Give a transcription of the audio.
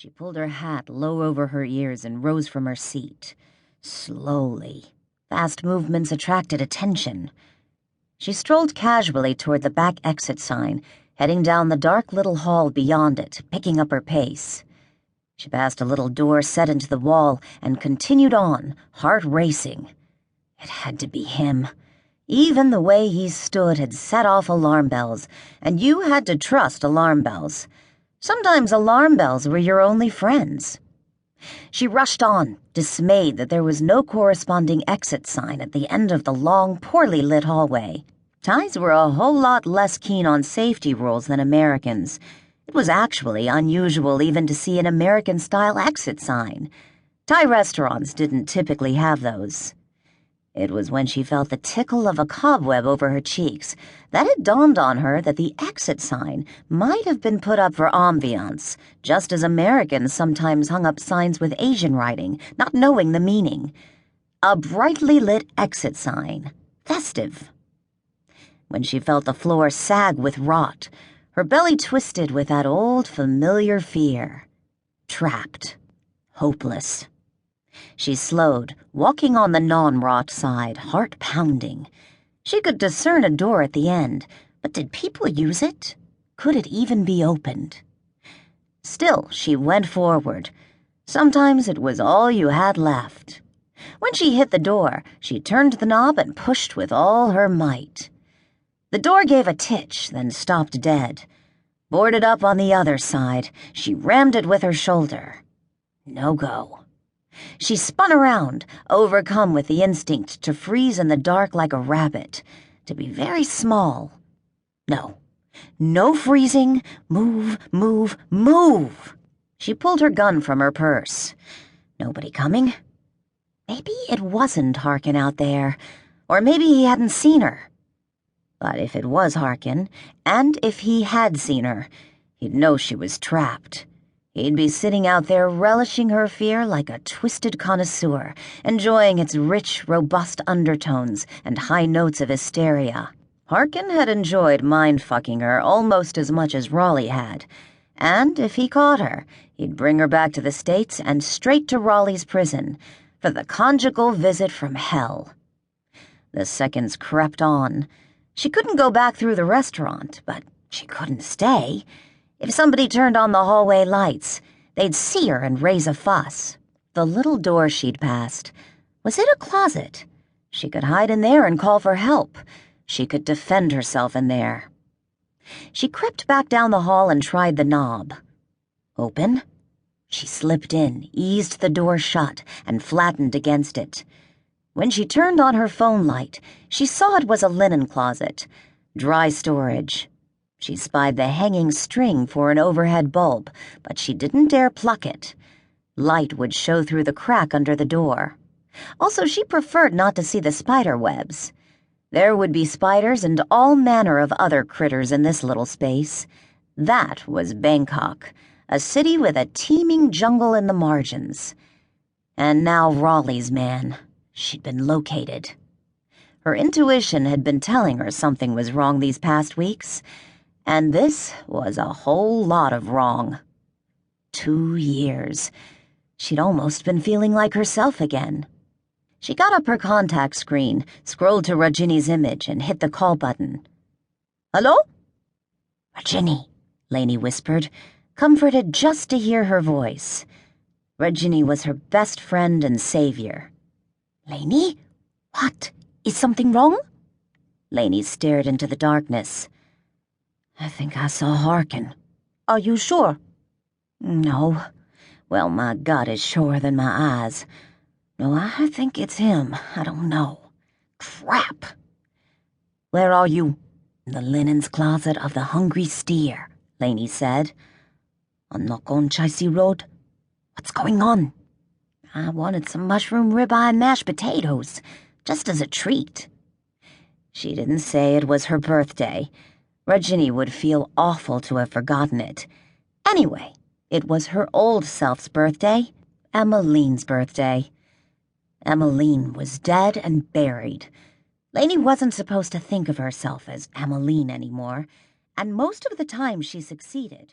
She pulled her hat low over her ears and rose from her seat. Slowly. Fast movements attracted attention. She strolled casually toward the back exit sign, heading down the dark little hall beyond it, picking up her pace. She passed a little door set into the wall and continued on, heart racing. It had to be him. Even the way he stood had set off alarm bells, and you had to trust alarm bells. Sometimes alarm bells were your only friends. She rushed on, dismayed that there was no corresponding exit sign at the end of the long, poorly lit hallway. Thais were a whole lot less keen on safety rules than Americans. It was actually unusual even to see an American-style exit sign. Thai restaurants didn't typically have those. It was when she felt the tickle of a cobweb over her cheeks that it dawned on her that the exit sign might have been put up for ambiance, just as Americans sometimes hung up signs with Asian writing, not knowing the meaning. A brightly lit exit sign. Festive. When she felt the floor sag with rot, her belly twisted with that old familiar fear. Trapped. Hopeless. She slowed, walking on the non-rot side, heart pounding. She could discern a door at the end, but did people use it? Could it even be opened? Still, she went forward. Sometimes it was all you had left. When she hit the door, she turned the knob and pushed with all her might. The door gave a titch, then stopped dead. Boarded up on the other side, she rammed it with her shoulder. No go. She spun around, overcome with the instinct to freeze in the dark like a rabbit, to be very small. No freezing. Move, move, move. She pulled her gun from her purse. Nobody coming? Maybe it wasn't Harkin out there, or maybe he hadn't seen her. But if it was Harkin, and if he had seen her, he'd know she was trapped. He'd be sitting out there relishing her fear like a twisted connoisseur, enjoying its rich, robust undertones and high notes of hysteria. Harkin had enjoyed mind-fucking her almost as much as Raleigh had, and if he caught her, he'd bring her back to the States and straight to Raleigh's prison for the conjugal visit from hell. The seconds crept on. She couldn't go back through the restaurant, but she couldn't stay. If somebody turned on the hallway lights, they'd see her and raise a fuss. The little door she'd passed. Was it a closet? She could hide in there and call for help. She could defend herself in there. She crept back down the hall and tried the knob. Open? She slipped in, eased the door shut, and flattened against it. When she turned on her phone light, she saw it was a linen closet. Dry storage. She spied the hanging string for an overhead bulb, but she didn't dare pluck it. Light would show through the crack under the door. Also, she preferred not to see the spider webs. There would be spiders and all manner of other critters in this little space. That was Bangkok, a city with a teeming jungle in the margins. And now Raleigh's man. She'd been located. Her intuition had been telling her something was wrong these past weeks. And this was a whole lot of wrong. 2 years. She'd almost been feeling like herself again. She got up her contact screen, scrolled to Rajini's image, and hit the call button. Hello? Rajini, Laney whispered, comforted just to hear her voice. Rajini was her best friend and savior. Laney? What? Is something wrong? Laney stared into the darkness. I think I saw Harkin. Are you sure? No. Well, my gut is surer than my eyes. No, I think it's him. I don't know. Crap. Where are you? In the linens closet of the Hungry Steer, Laney said. On Nokon Chaisi Road. What's going on? I wanted some mushroom ribeye and mashed potatoes, just as a treat. She didn't say it was her birthday. Rajini would feel awful to have forgotten it. Anyway, it was her old self's birthday, Emmeline's birthday. Emmeline was dead and buried. Laney wasn't supposed to think of herself as Emmeline anymore, and most of the time she succeeded.